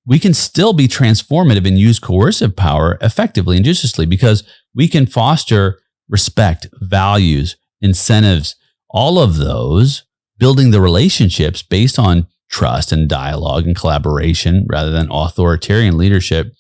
we can still be transformative and use coercive power effectively and judiciously because we can foster respect, values, incentives, all of those, building the relationships based on trust and dialogue and collaboration rather than authoritarian leadership.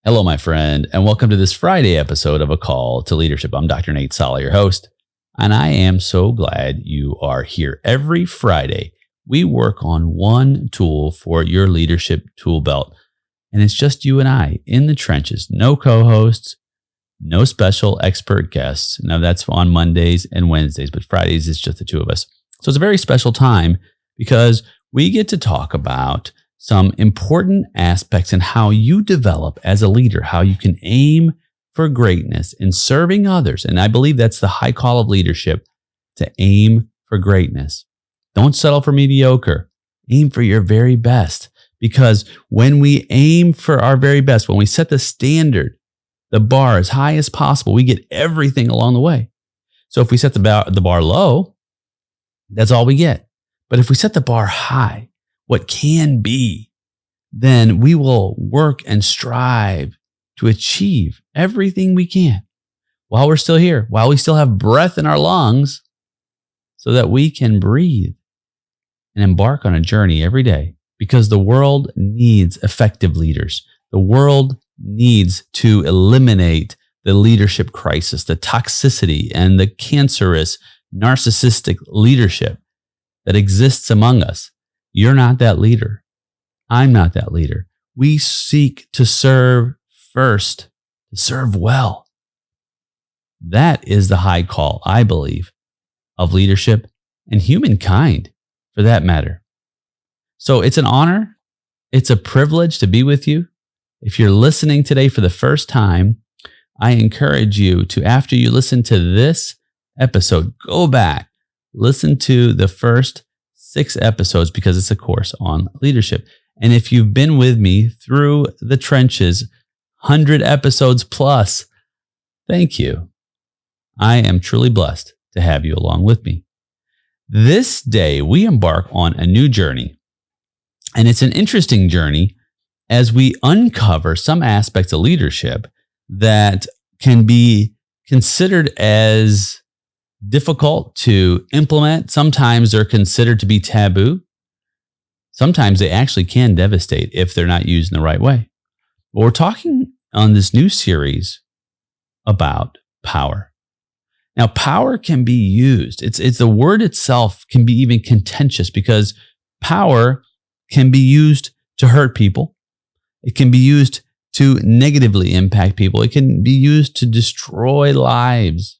Hello, my friend, and welcome to this Friday episode of A Call to Leadership. I'm Dr. Nate Sala, your host, and I am so glad you are here. Every Friday, we work on one tool for your leadership tool belt, and it's just you and I in the trenches. No co-hosts, no special expert guests. Now, that's on Mondays and Wednesdays, but Fridays, it's just the two of us. So it's a very special time because we get to talk about some important aspects in how you develop as a leader, how you can aim for greatness in serving others. And I believe that's the high call of leadership, to aim for greatness. Don't settle for mediocre. Aim for your very best. Because when we aim for our very best, when we set the standard, the bar as high as possible, we get everything along the way. So if we set the bar low, that's all we get. But if we set the bar high, what can be, then we will work and strive to achieve everything we can while we're still here, while we still have breath in our lungs, so that we can breathe and embark on a journey every day, because the world needs effective leaders. The world needs to eliminate the leadership crisis, the toxicity and the cancerous, narcissistic leadership that exists among us. You're not that leader. I'm not that leader. We seek to serve first, to serve well. That is the high call, I believe, of leadership and humankind, for that matter. So it's an honor. It's a privilege to be with you. If you're listening today for the first time, I encourage you to, after you listen to this episode, go back, listen to the first 6 episodes, because it's a course on leadership. And if you've been with me through the trenches, 100 episodes plus, thank you. I am truly blessed to have you along with me. This day, we embark on a new journey. And it's an interesting journey as we uncover some aspects of leadership that can be considered as difficult to implement. Sometimes they're considered to be taboo. Sometimes they actually can devastate if they're not used in the right way. But we're talking on this new series about power. Now, power can be used. It's the word itself can be even contentious, because power can be used to hurt people. It can be used to negatively impact people. It can be used to destroy lives.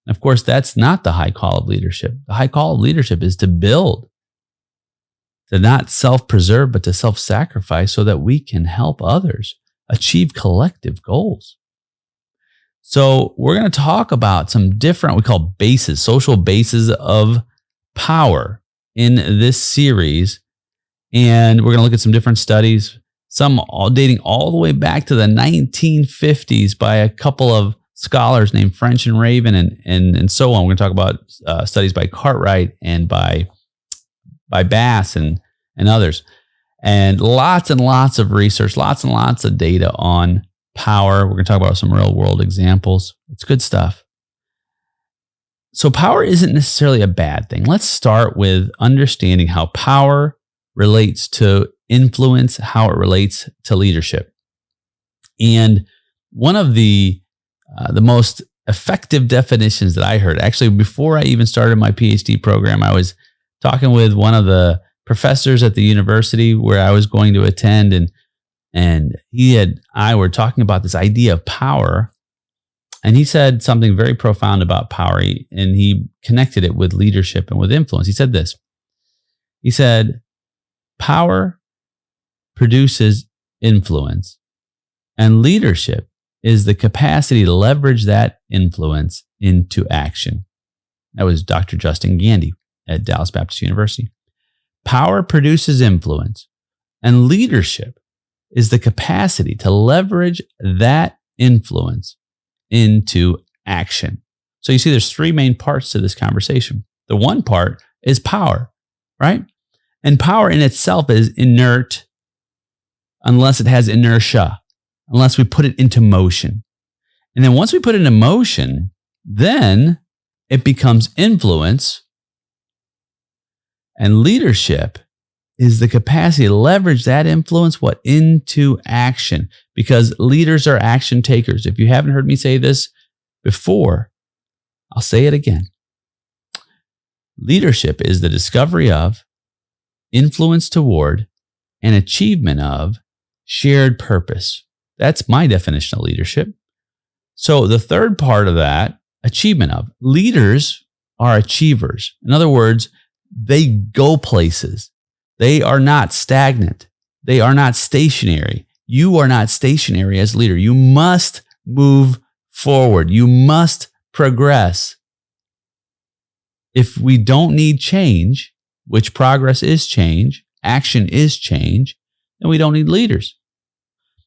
Of course, that's not the high call of leadership. The high call of leadership is to build, to not self-preserve, but to self-sacrifice so that we can help others achieve collective goals. So we're going to talk about some different, we call bases, social bases of power in this series. And we're going to look at some different studies, some all dating all the way back to the 1950s by a couple of scholars named French and Raven and so on. We're going to talk about studies by Cartwright and by Bass and others. And lots of research, lots and lots of data on power. We're going to talk about some real world examples. It's good stuff. So power isn't necessarily a bad thing. Let's start with understanding how power relates to influence, how it relates to leadership. And one of the most effective definitions that I heard, actually before I even started my PhD program, I was talking with one of the professors at the university where I was going to attend, and And I were talking about this idea of power. And he said something very profound about power. And he connected it with leadership and with influence. He said this. He said, power produces influence, and leadership is the capacity to leverage that influence into action. That was Dr. Justin Gandy at Dallas Baptist University. Power produces influence, and leadership is the capacity to leverage that influence into action. So you see, there's three main parts to this conversation. The one part is power, right? And power in itself is inert unless it has inertia, unless we put it into motion. And then once we put it into motion, then it becomes influence. And leadership is the capacity to leverage that influence, into action. Because leaders are action takers. If you haven't heard me say this before, I'll say it again. Leadership is the discovery of, influence toward, and achievement of shared purpose. That's my definition of leadership. So the third part of that, achievement of. Leaders are achievers. In other words, they go places. They are not stagnant. They are not stationary. You are not stationary as a leader. You must move forward. You must progress. If we don't need change, which progress is change, action is change, then we don't need leaders.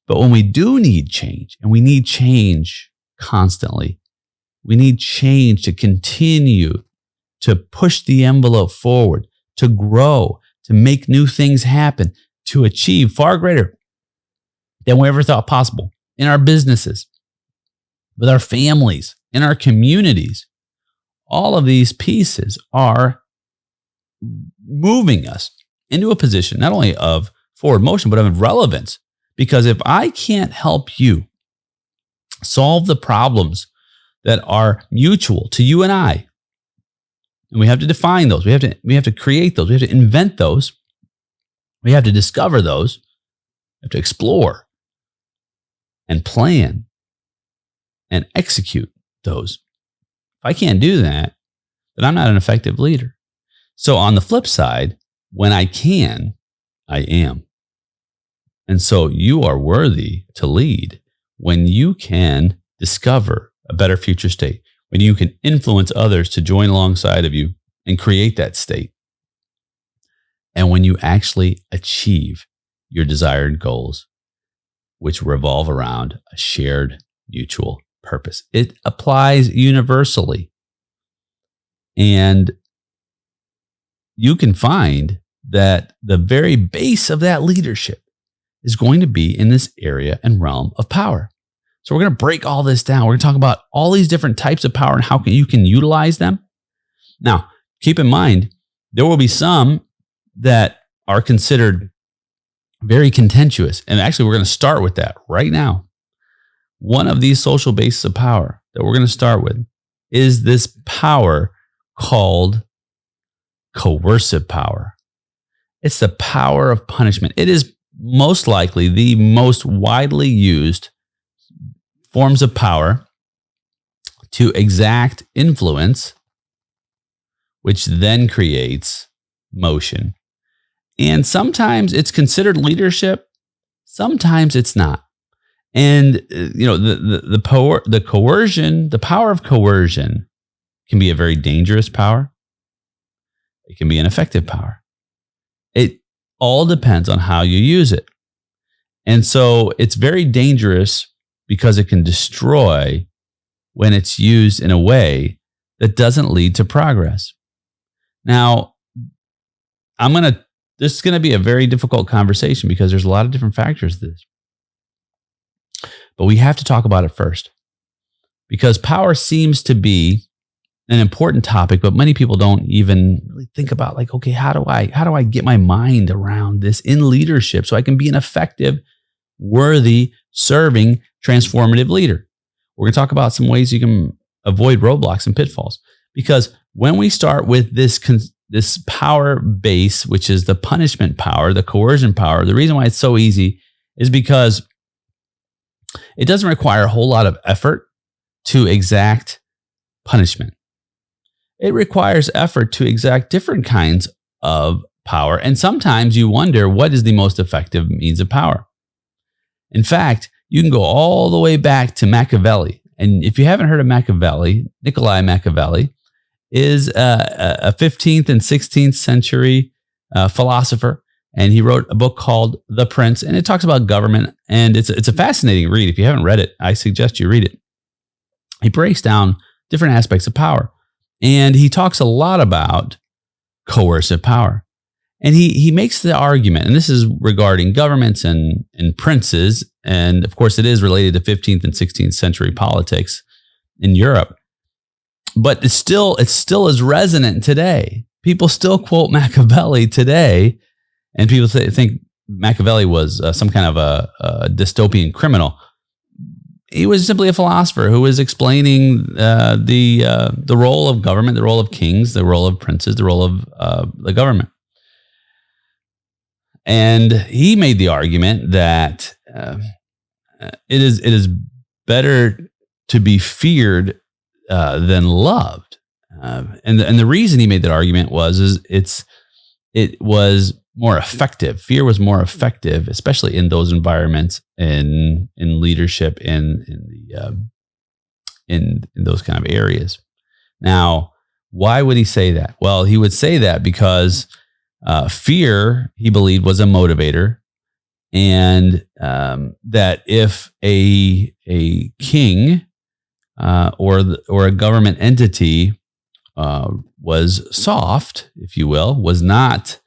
But when we do need change, and we need change constantly, we need change to continue to push the envelope forward, to grow, to make new things happen, to achieve far greater than we ever thought possible in our businesses, with our families, in our communities. All of these pieces are moving us into a position not only of forward motion, but of relevance. Because if I can't help you solve the problems that are mutual to you and I, and we have to define those, we have to create those, we have to invent those, we have to discover those, we have to explore and plan and execute those. If I can't do that, then I'm not an effective leader. So on the flip side, when I can, I am. And so you are worthy to lead when you can discover a better future state, when you can influence others to join alongside of you and create that state, and when you actually achieve your desired goals, which revolve around a shared mutual purpose. It applies universally. And you can find that the very base of that leadership is going to be in this area and realm of power. So we're going to break all this down. We're going to talk about all these different types of power and how you can utilize them. Now, keep in mind, there will be some that are considered very contentious. And actually, we're going to start with that right now. One of these social bases of power that we're going to start with is this power called coercive power. It's the power of punishment. It is most likely the most widely used forms of power to exact influence, which then creates motion. And sometimes it's considered leadership, sometimes it's not. And the power of coercion can be a very dangerous power. It can be an effective power. It all depends on how you use it. And so it's very dangerous because it can destroy when it's used in a way that doesn't lead to progress. Now, this is going to be a very difficult conversation because there's a lot of different factors to this. But we have to talk about it first, because power seems to be an important topic, but many people don't even really think about, like, okay, how do I get my mind around this in leadership so I can be an effective, worthy, serving, transformative leader? We're going to talk about some ways you can avoid roadblocks and pitfalls, because when we start with this power base, which is the punishment power, the coercion power, the reason why it's so easy is because it doesn't require a whole lot of effort to exact punishment. It requires effort to exact different kinds of power. And sometimes you wonder, what is the most effective means of power? In fact, you can go all the way back to Machiavelli. And if you haven't heard of Machiavelli, Niccolo Machiavelli is a 15th and 16th century philosopher. And he wrote a book called The Prince, and it talks about government. And it's a fascinating read. If you haven't read it, I suggest you read it. He breaks down different aspects of power. And he talks a lot about coercive power. And he makes the argument, and this is regarding governments and princes, and of course it is related to 15th and 16th century politics in Europe. But it's still as resonant today. People still quote Machiavelli today, and people think Machiavelli was some kind of a dystopian criminal. He was simply a philosopher who was explaining the role of government, the role of kings, the role of princes, the role of the government. And he made the argument that it is better to be feared than loved. And the reason he made that argument was it was more effective. Fear was more effective, especially in those environments, in leadership, in those kind of areas. Now, why would he say that? Well, he would say that because fear, he believed, was a motivator, and that if a king or a government entity was soft, if you will, was not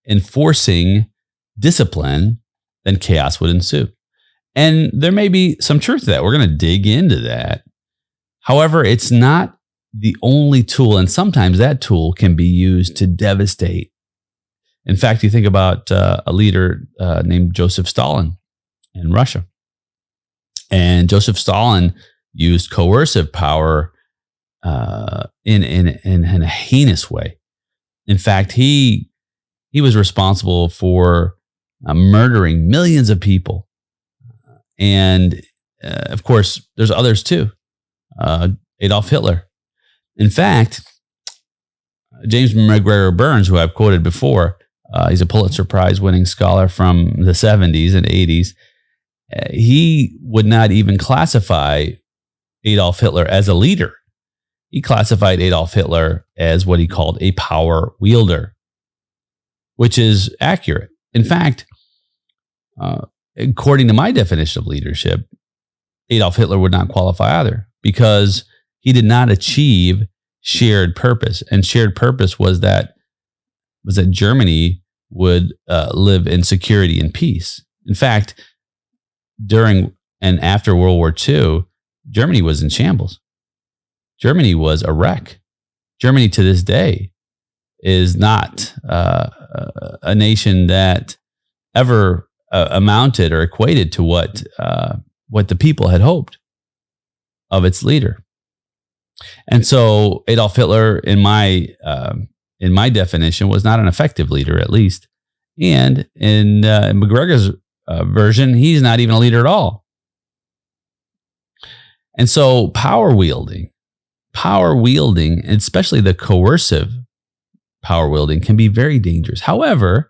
enforcing discipline, then chaos would ensue. And there may be some truth to that. We're going to dig into that. However, it's not the only tool, and sometimes that tool can be used to devastate. In fact, you think about a leader named Joseph Stalin in Russia. And Joseph Stalin used coercive power in a heinous way. In fact, he was responsible for murdering millions of people. And of course, there's others too. Adolf Hitler. In fact, James McGregor Burns, who I've quoted before, he's a Pulitzer Prize winning scholar from the 70s and 80s. He would not even classify Adolf Hitler as a leader. He classified Adolf Hitler as what he called a power wielder, which is accurate. In fact, according to my definition of leadership, Adolf Hitler would not qualify either, because he did not achieve shared purpose. And shared purpose was that Germany would live in security and peace. In fact, during and after World War II, Germany was in shambles. Germany was a wreck. Germany to this day is not a nation that ever amounted or equated to what the people had hoped of its leader. And so Adolf Hitler, in my definition, was not an effective leader, at least. And in McGregor's version, he's not even a leader at all. And so power wielding, especially the coercive power wielding, can be very dangerous. However,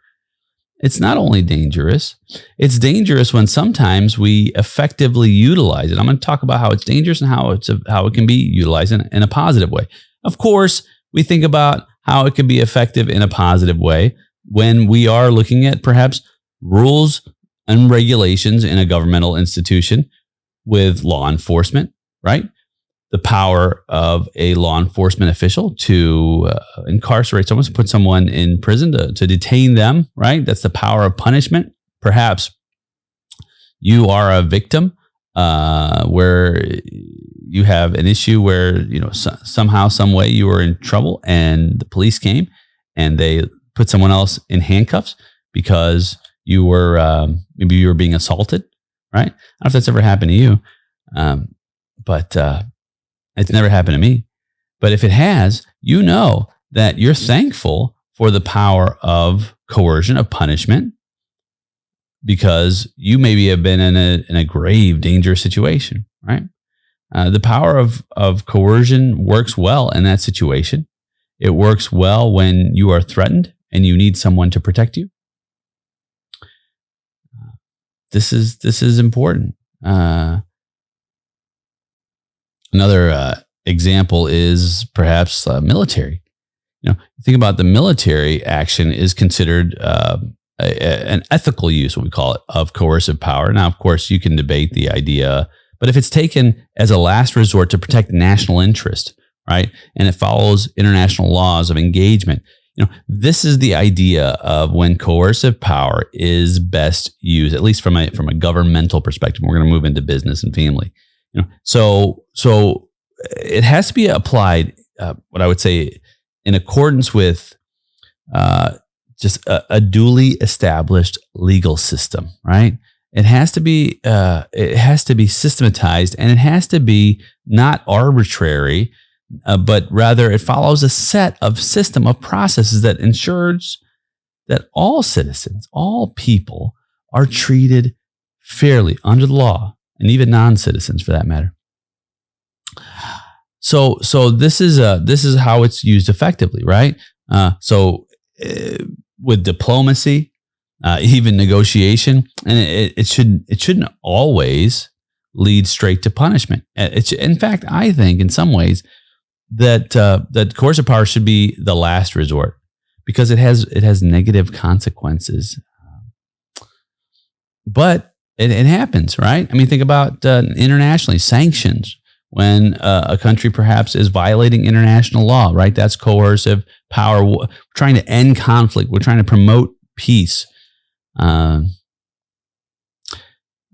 it's not only dangerous, it's dangerous when sometimes we effectively utilize it. I'm going to talk about how it's dangerous and how it can be utilized in a positive way. Of course, we think about how it can be effective in a positive way when we are looking at perhaps rules and regulations in a governmental institution with law enforcement, right? The power of a law enforcement official to incarcerate someone, to put someone in prison, to detain them, right? That's the power of punishment. Perhaps you are a victim where you have an issue where, somehow, some way you were in trouble and the police came and they put someone else in handcuffs because you were, maybe you were being assaulted, right? I don't know if that's ever happened to you, but it's never happened to me. But if it has, you know that you're thankful for the power of coercion, of punishment, because you maybe have been in a grave, dangerous situation, right? The power of coercion works well in that situation. It works well when you are threatened and you need someone to protect you. This is important. Another example is perhaps military. Think about the military action is considered an ethical use, what we call it, of coercive power. Now, of course, you can debate the idea, but if it's taken as a last resort to protect national interest, right, and it follows international laws of engagement, this is the idea of when coercive power is best used, at least from a governmental perspective. We're going to move into business and family. So it has to be applied, what I would say, in accordance with just a duly established legal system, right? It has to be systematized, and it has to be not arbitrary, but rather it follows a system of processes that ensures that all citizens, all people, are treated fairly under the law, and even non-citizens for that matter. So this is how it's used effectively, right? With diplomacy, even negotiation, and it shouldn't always lead straight to punishment. In fact, I think in some ways that coercive power should be the last resort because it has negative consequences. But it happens, right? I mean, think about internationally, sanctions. When a country perhaps is violating international law, right? That's coercive power. We're trying to end conflict. We're trying to promote peace. On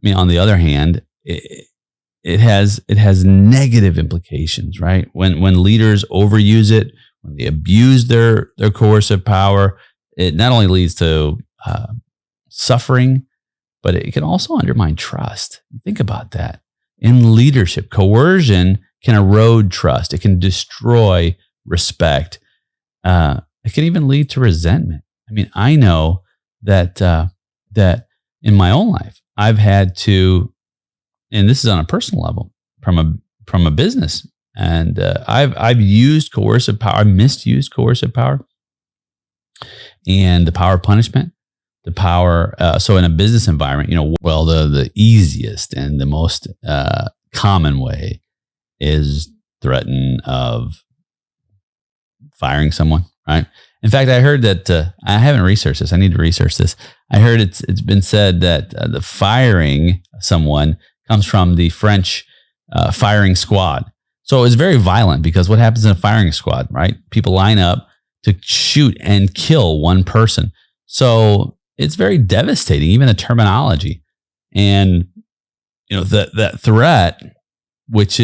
the other hand, it has negative implications, right? When leaders overuse it, when they abuse their coercive power, it not only leads to suffering, but it can also undermine trust. Think about that. In leadership, coercion can erode trust. It can destroy respect. It can even lead to resentment. I know that in my own life, I've had to, and this is on a personal level, from a business, and I've used coercive power. I misused coercive power, and the power of punishment. The power, so in a business environment, the easiest and the most common way is threaten of firing someone, right? In fact, I heard that, I haven't researched this. I need to research this. I heard it's been said that the firing someone comes from the French firing squad. So it's very violent because what happens in a firing squad, right? People line up to shoot and kill one person. So it's very devastating, even the terminology. And, that threat, which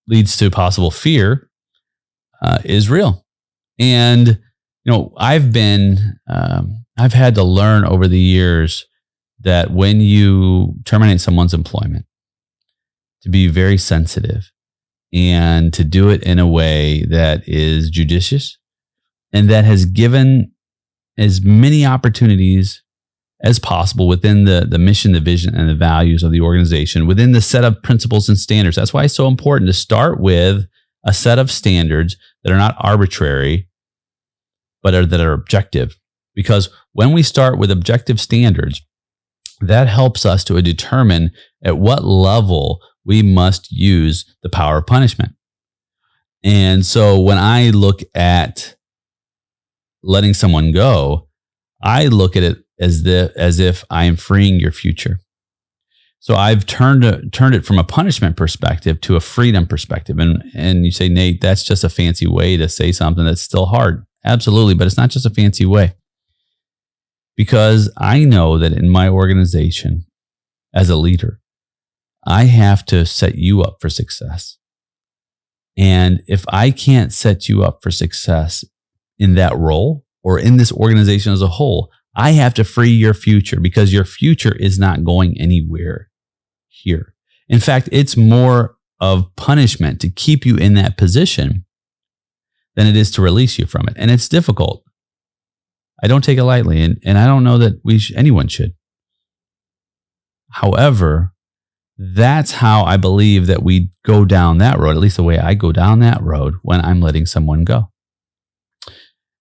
leads to possible fear, is real. And, I've had to learn over the years that when you terminate someone's employment, to be very sensitive and to do it in a way that is judicious and that has given as many opportunities as possible within the mission, the vision, and the values of the organization, within the set of principles and standards. That's why it's so important to start with a set of standards that are not arbitrary, but that are objective. Because when we start with objective standards, that helps us to determine at what level we must use the power of punishment. And so when I look at letting someone go, I look at it as if I am freeing your future. So I've turned it from a punishment perspective to a freedom perspective. And you say, Nate, that's just a fancy way to say something that's still hard. Absolutely, but it's not just a fancy way. Because I know that in my organization, as a leader, I have to set you up for success. And if I can't set you up for success in that role or in this organization as a whole, I have to free your future because your future is not going anywhere here. In fact, it's more of punishment to keep you in that position than it is to release you from it. And it's difficult. I don't take it lightly. And I don't know that anyone should. However, that's how I believe that we go down that road, at least the way I go down that road when I'm letting someone go.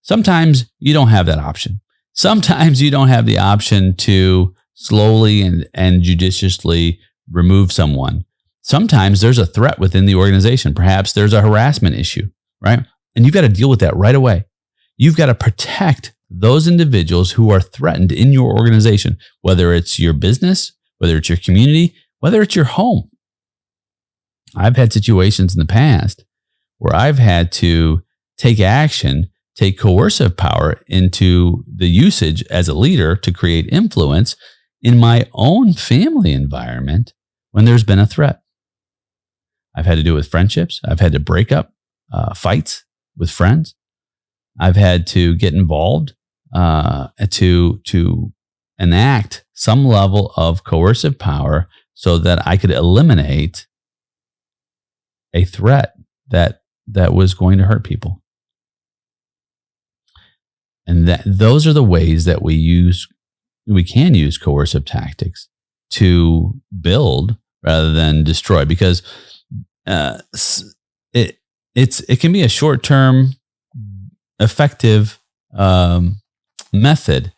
Sometimes you don't have that option. Sometimes you don't have the option to slowly and judiciously remove someone. Sometimes there's a threat within the organization. Perhaps there's a harassment issue, right? And you've got to deal with that right away. You've got to protect those individuals who are threatened in your organization, whether it's your business, whether it's your community, whether it's your home. I've had situations in the past where I've had to take action, take coercive power into the usage as a leader to create influence in my own family environment when there's been a threat. I've had to do it with friendships. I've had to break up fights with friends. I've had to get involved to enact some level of coercive power so that I could eliminate a threat that was going to hurt people. And those are the ways that we can use coercive tactics to build rather than destroy, because it can be a short-term effective method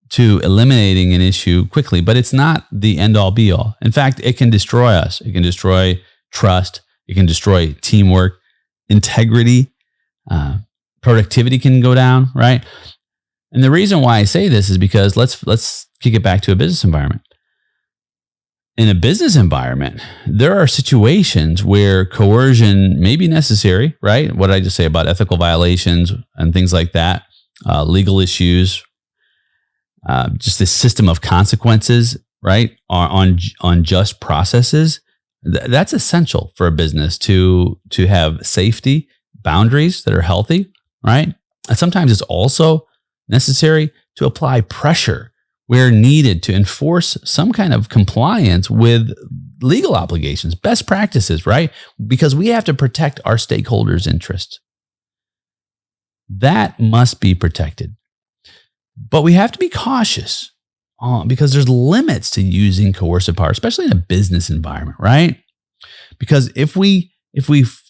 to eliminating an issue quickly, but it's not the end-all be-all. In fact, it can destroy us. It can destroy trust. It can destroy teamwork, integrity, productivity can go down, right? And the reason why I say this is because let's kick it back to a business environment. In a business environment, there are situations where coercion may be necessary, right? What did I just say about ethical violations and things like that, legal issues, just this system of consequences, right? On just processes. That's essential for a business to have safety, boundaries that are healthy, right? And sometimes it's also necessary to apply pressure where needed to enforce some kind of compliance with legal obligations, best practices, right? Because we have to protect our stakeholders' interests. That must be protected. But we have to be cautious because there's limits to using coercive power, especially in a business environment, right? Because if we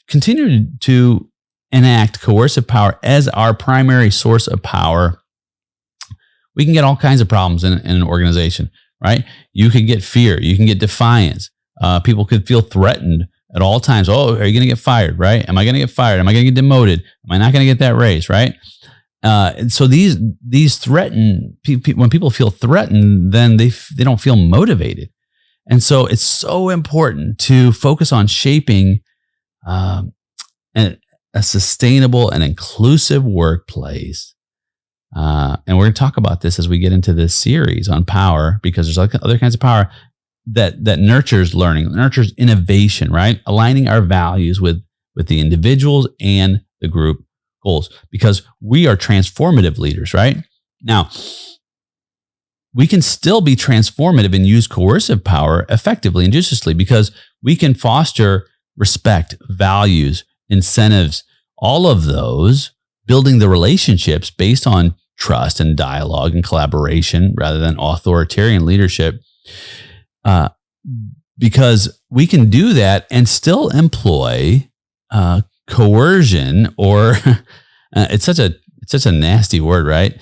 continue to enact coercive power as our primary source of power, we can get all kinds of problems in an organization, right? You can get fear. You can get defiance. People could feel threatened at all times. Oh, are you going to get fired, right? Am I going to get fired? Am I going to get demoted? Am I not going to get that raise, right? And so these threaten, when people feel threatened, then they don't feel motivated. And so it's so important to focus on shaping a sustainable and inclusive workplace. And we're going to talk about this as we get into this series on power, because there's other kinds of power that nurtures learning, nurtures innovation, right? Aligning our values with the individuals and the group goals, because we are transformative leaders, right? Now, we can still be transformative and use coercive power effectively and judiciously, because we can foster respect, values, incentives, all of those, building the relationships based on trust and dialogue and collaboration rather than authoritarian leadership, because we can do that and still employ coercion, or it's such a nasty word, right?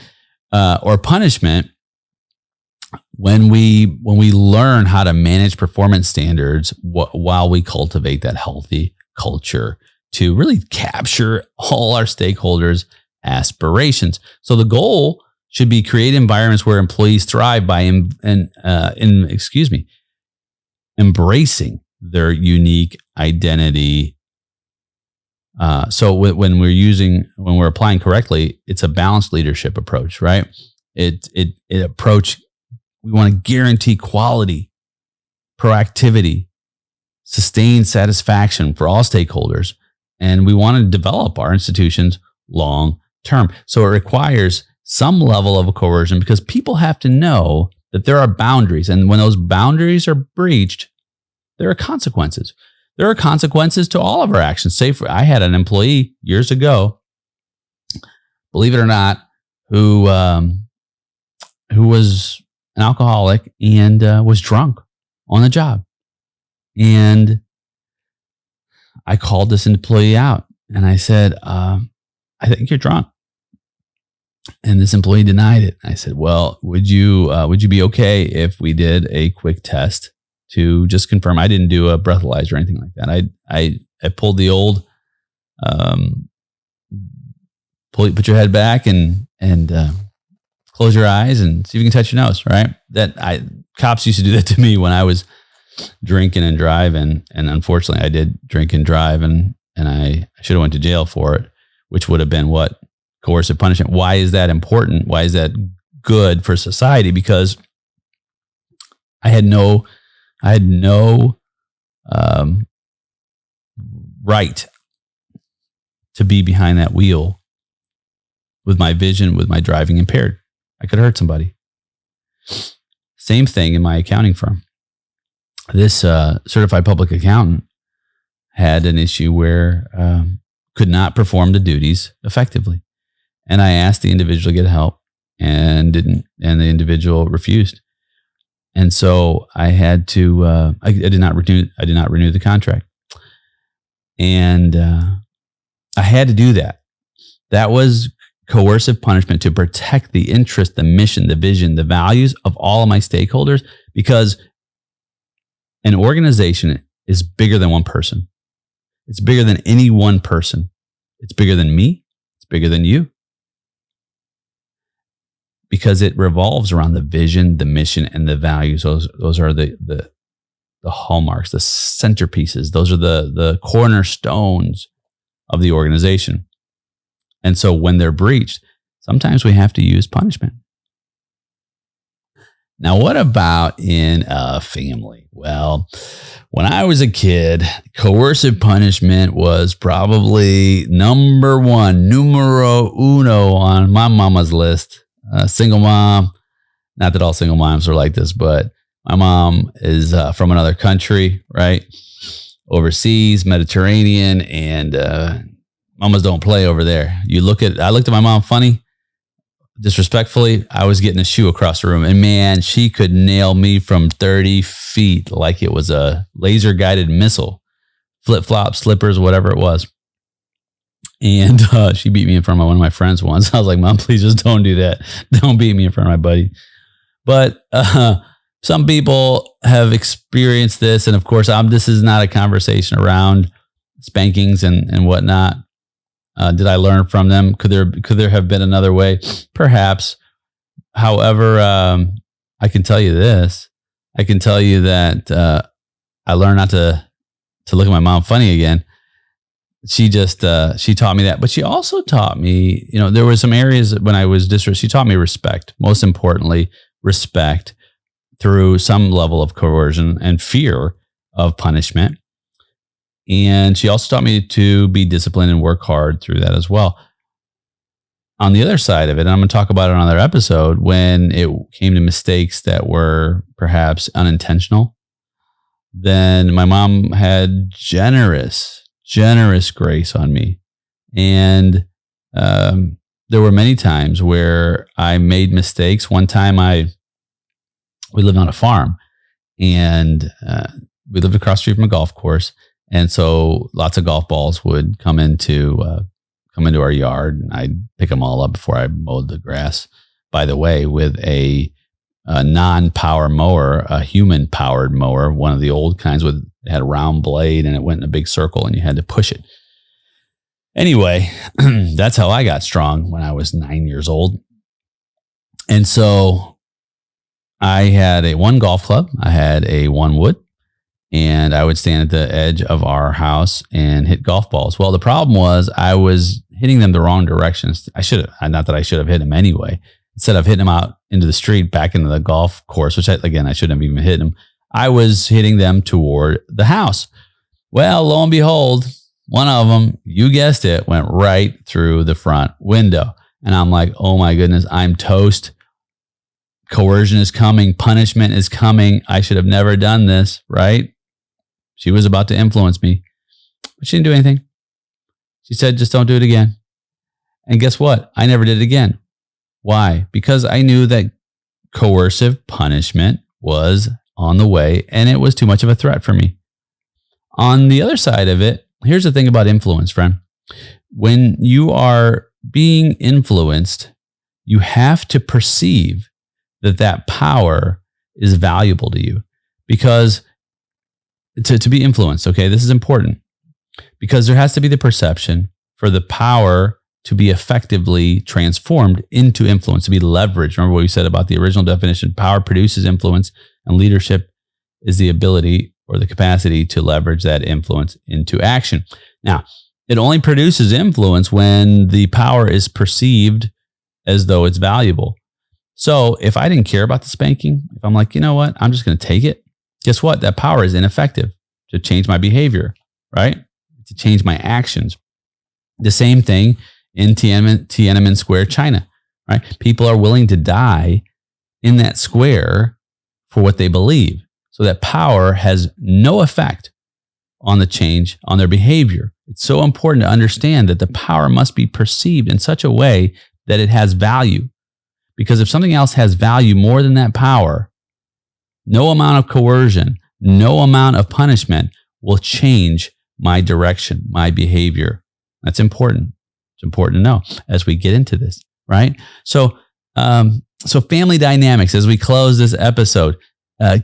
Or punishment when we learn how to manage performance standards while we cultivate that healthy culture to really capture all our stakeholders' aspirations. So the goal should be create environments where employees thrive by embracing their unique identity. So when we're applying correctly, it's a balanced leadership approach, right? We want to guarantee quality, proactivity, sustained satisfaction for all stakeholders. And we want to develop our institutions long term. So it requires some level of coercion, because people have to know that there are boundaries. And when those boundaries are breached, there are consequences. There are consequences to all of our actions. I had an employee years ago, believe it or not, who was, an alcoholic and was drunk on the job. And I called this employee out and I said, I think you're drunk. And this employee denied it. I said, well, would you be okay if we did a quick test to just confirm? I didn't do a breathalyzer or anything like that. I pulled the old, put your head back and close your eyes and see if you can touch your nose, right? Cops used to do that to me when I was drinking and driving. And unfortunately I did drink and drive and I should have went to jail for it, which would have been what? Coercive punishment. Why is that important? Why is that good for society? Because I had no right to be behind that wheel with my vision, with my driving impaired. I could hurt somebody. Same thing in my accounting firm. This certified public accountant had an issue where could not perform the duties effectively. And I asked the individual to get help and didn't, and the individual refused. And so I had to, I did not renew the contract. And I had to do that. That was coercive punishment to protect the interest, the mission, the vision, the values of all of my stakeholders, because an organization is bigger than one person. It's bigger than any one person. It's bigger than me. It's bigger than you. Because it revolves around the vision, the mission, and the values. Those are the hallmarks, the centerpieces. Those are the cornerstones of the organization. And so when they're breached, sometimes we have to use punishment. Now, what about in a family? Well, when I was a kid, coercive punishment was probably numero uno on my mama's list. Single mom, not that all single moms are like this, but my mom is from another country, right? Overseas, Mediterranean, and mamas don't play over there. I looked at my mom funny, disrespectfully. I was getting a shoe across the room, and man, she could nail me from 30 feet like it was a laser guided missile, flip flops, slippers, whatever it was. And she beat me in front of one of my friends once. I was like, Mom, please just don't do that. Don't beat me in front of my buddy. But some people have experienced this. And of course, this is not a conversation around spankings and whatnot. Did I learn from them? Could there have been another way? Perhaps. However, I can tell you this. I can tell you that I learned not to look at my mom funny again. She taught me that, but she also taught me, there were some areas when I was she taught me respect. Most importantly, respect through some level of coercion and fear of punishment. And she also taught me to be disciplined and work hard through that as well. On the other side of it, and I'm going to talk about it on another episode, when it came to mistakes that were perhaps unintentional, then my mom had generous grace on me. And there were many times where I made mistakes. One time we lived on a farm, and we lived across the street from a golf course. And so lots of golf balls would come into our yard, and I'd pick them all up before I mowed the grass. By the way, with a non-power mower, a human-powered mower, one of the old kinds it had a round blade and it went in a big circle and you had to push it. Anyway, that's how I got strong when I was 9 years old. And so I had one golf club, I had a one wood, and I would stand at the edge of our house and hit golf balls. Well, the problem was I was hitting them the wrong directions. Not that I should have hit them anyway. Instead of hitting them out into the street, back into the golf course, which I shouldn't have even hit them. I was hitting them toward the house. Well, lo and behold, one of them, you guessed it, went right through the front window. And I'm like, oh my goodness, I'm toast. Coercion is coming. Punishment is coming. I should have never done this, right? She was about to influence me, but she didn't do anything. She said, just don't do it again. And guess what? I never did it again. Why? Because I knew that coercive punishment was on the way, and it was too much of a threat for me. On the other side of it, here's the thing about influence, friend. When you are being influenced, you have to perceive that power is valuable to you. Because to be influenced, okay, this is important. Because there has to be the perception for the power to be effectively transformed into influence, to be leveraged. Remember what we said about the original definition: power produces influence, and leadership is the ability or the capacity to leverage that influence into action. Now, it only produces influence when the power is perceived as though it's valuable. So if I didn't care about the spanking, if I'm like, you know what, I'm just going to take it, guess what? That power is ineffective to change my behavior, right? To change my actions. The same thing in Tiananmen Square, China, right? People are willing to die in that square for what they believe. So that power has no effect on the change, on their behavior. It's so important to understand that the power must be perceived in such a way that it has value. Because if something else has value more than that power, no amount of coercion, no amount of punishment will change my direction, my behavior. That's important. It's important to know as we get into this, right? So family dynamics, as we close this episode,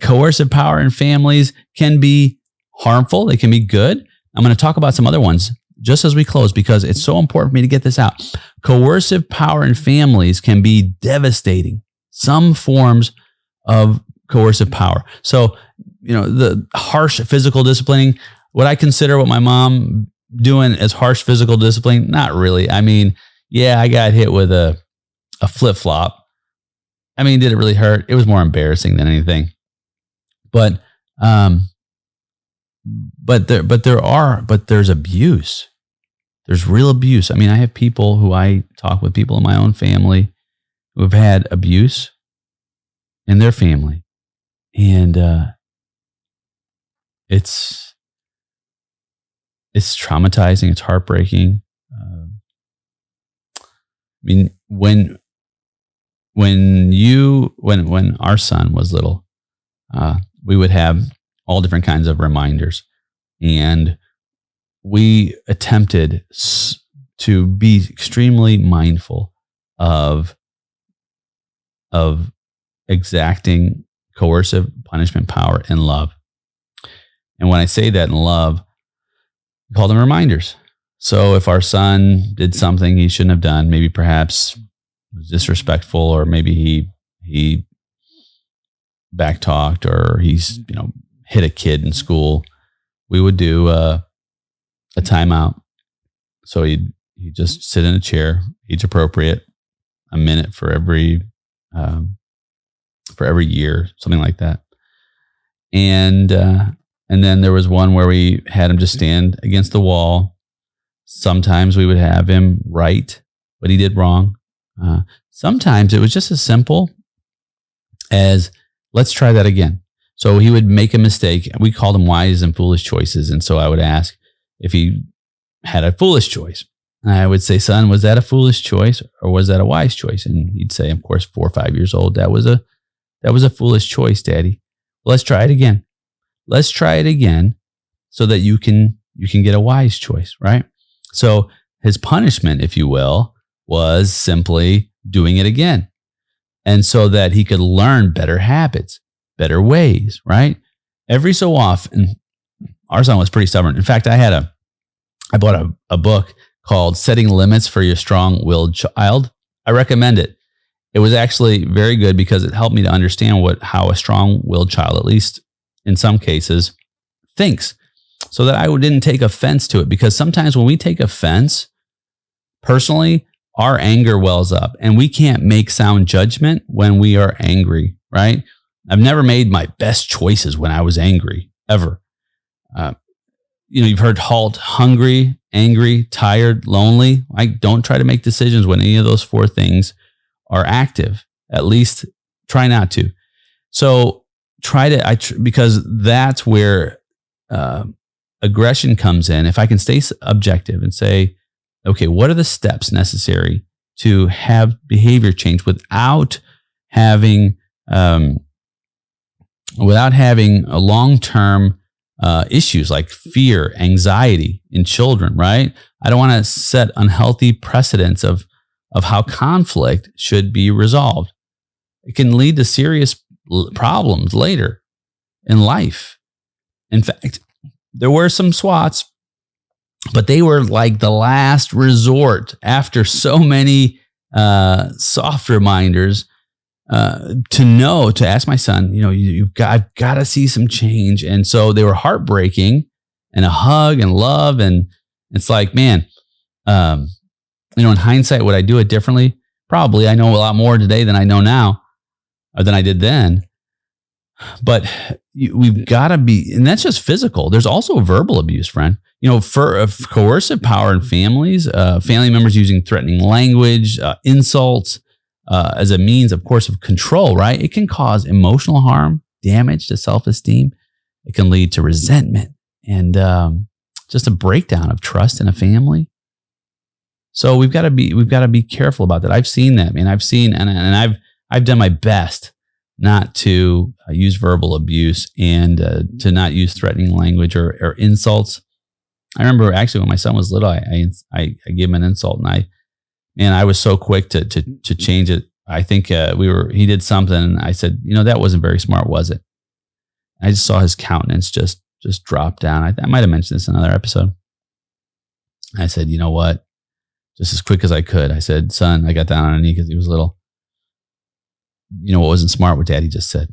coercive power in families can be harmful. They can be good. I'm going to talk about some other ones just as we close, because it's so important for me to get this out. Coercive power in families can be devastating. Some forms of coercive power. So, the harsh physical disciplining, would I consider what my mom doing as harsh physical discipline? Not really. I mean, yeah, I got hit with a flip-flop. I mean, did it really hurt? It was more embarrassing than anything. But there's abuse. There's real abuse. I mean, I have people in my own family who have had abuse in their family. And it's traumatizing. It's heartbreaking. I mean, when our son was little, we would have all different kinds of reminders, and we attempted to be extremely mindful of exacting coercive punishment power in love. And when I say that in love, we call them reminders. So if our son did something he shouldn't have done, maybe perhaps was disrespectful, or maybe he backtalked, or he's hit a kid in school, we would do a timeout. So he'd just sit in a chair, age appropriate, a minute for every year, something like that. And then there was one where we had him just stand against the wall. Sometimes we would have him write what he did wrong. Sometimes it was just as simple as, let's try that again. So he would make a mistake. We called them wise and foolish choices. And so I would ask if he had a foolish choice. And I would say, son, was that a foolish choice or was that a wise choice? And he'd say, of course, 4 or 5 years old, that was a foolish choice, Daddy. Well, let's try it again. Let's try it again so that you can get a wise choice, right? So his punishment, if you will, was simply doing it again. And so that he could learn better habits, better ways, right? Every so often, our son was pretty stubborn. In fact, I bought a book called Setting Limits for Your Strong-Willed Child. I recommend it. It was actually very good because it helped me to understand how a strong-willed child, at least in some cases, thinks, so that I didn't take offense to it. Because sometimes when we take offense, personally, our anger wells up, and we can't make sound judgment when we are angry, right? I've never made my best choices when I was angry, ever. You've heard HALT: hungry, angry, tired, lonely. Don't try to make decisions when any of those 4 things are active. At least try not to. So because that's where aggression comes in. If I can stay objective and say, okay, what are the steps necessary to have behavior change without having without having a long-term issues like fear, anxiety in children, right? I don't want to set unhealthy precedents of how conflict should be resolved. It can lead to serious problems later in life. In fact, there were some SWATs, but they were like the last resort after so many soft reminders to ask my son, I've got to see some change. And so they were heartbreaking, and a hug and love. And it's like, man, in hindsight, would I do it differently? Probably. I know a lot more today than I know now, or than I did then. But we've got to be, and that's just physical. There's also verbal abuse, friend. For coercive power in families, family members using threatening language, insults, as a means, of course, of control, right? It can cause emotional harm, damage to self-esteem. It can lead to resentment and just a breakdown of trust in a family. So we've got to be careful about that. I've seen that, man. And I've done my best not to use verbal abuse and to not use threatening language or insults. I remember actually when my son was little, I gave him an insult, and I was so quick to change it. I think he did something, and I said, that wasn't very smart, was it? I just saw his countenance just drop down. I might have mentioned this in another episode. I said, you know what? Just as quick as I could, I said, son, I got down on a knee because he was little. What wasn't smart? What Daddy just said.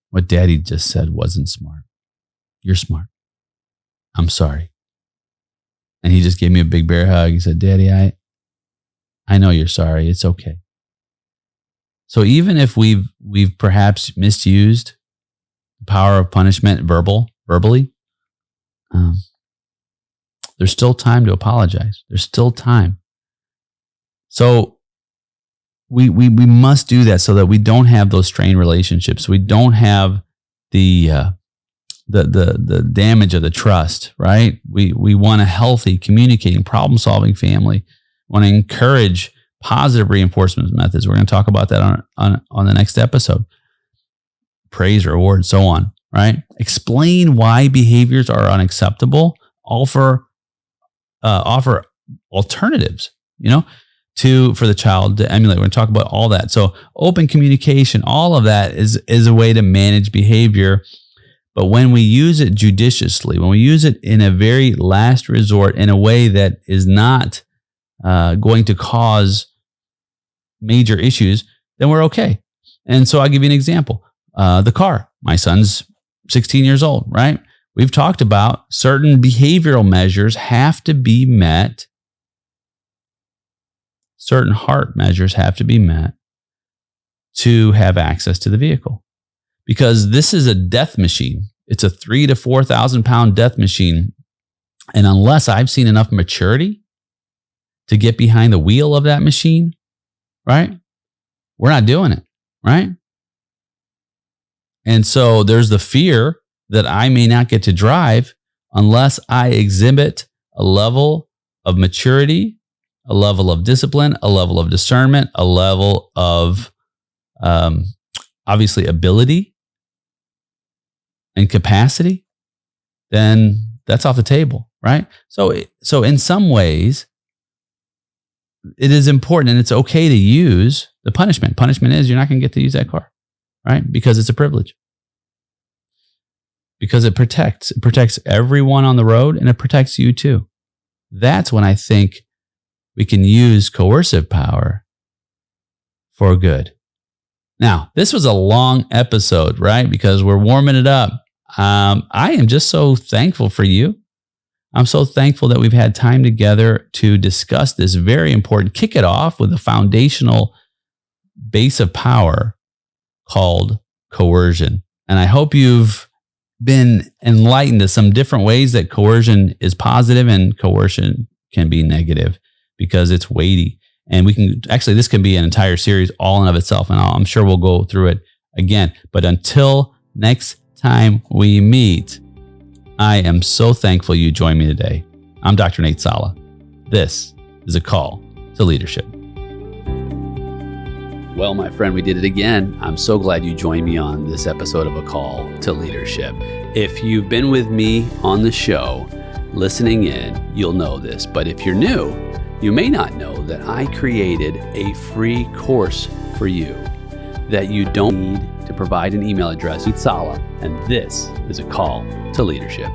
What Daddy just said wasn't smart. You're smart. I'm sorry. And he just gave me a big bear hug. He said, Daddy, I know you're sorry. It's okay. So even if we've perhaps misused the power of punishment verbally, there's still time to apologize. There's still time. So we must do that so that we don't have those strained relationships. We don't have the damage of the trust, right? We want a healthy, communicating, problem-solving family. We want to encourage positive reinforcement methods. We're going to talk about that on the next episode. Praise, reward, so on, right? Explain why behaviors are unacceptable. Offer alternatives, for the child to emulate. We're going to talk about all that. So open communication, all of that is a way to manage behavior. But when we use it judiciously, when we use it in a very last resort, in a way that is not going to cause major issues, then we're okay. And so I'll give you an example. The car. My son's 16 years old, right? We've talked about certain behavioral measures have to be met. Certain heart measures have to be met to have access to the vehicle. Because this is a death machine. It's a 3,000 to 4,000 pound death machine. And unless I've seen enough maturity to get behind the wheel of that machine, right? We're not doing it, right? And so there's the fear that I may not get to drive unless I exhibit a level of maturity, a level of discipline, a level of discernment, a level of obviously ability and capacity. Then that's off the table, right? So in some ways, it is important and it's okay to use the punishment. Punishment is you're not going to get to use that car, right? Because it's a privilege. Because it protects everyone on the road and it protects you too. That's when I think we can use coercive power for good. Now, this was a long episode, right? Because we're warming it up. I am just so thankful for you. I'm so thankful that we've had time together to discuss this very important, kick it off with a foundational base of power called coercion. And I hope you've been enlightened to some different ways that coercion is positive and coercion can be negative because it's weighty. And this can be an entire series all in of itself. And I'm sure we'll go through it again. But until next time we meet, I am so thankful you joined me today. I'm Dr. Nate Sala. This is A Call to Leadership. Well, my friend, we did it again. I'm so glad you joined me on this episode of A Call to Leadership. If you've been with me on the show, listening in, you'll know this. But if you're new, you may not know that I created a free course for you that you don't need to provide an email address. It's Sala, and this is A Call to Leadership.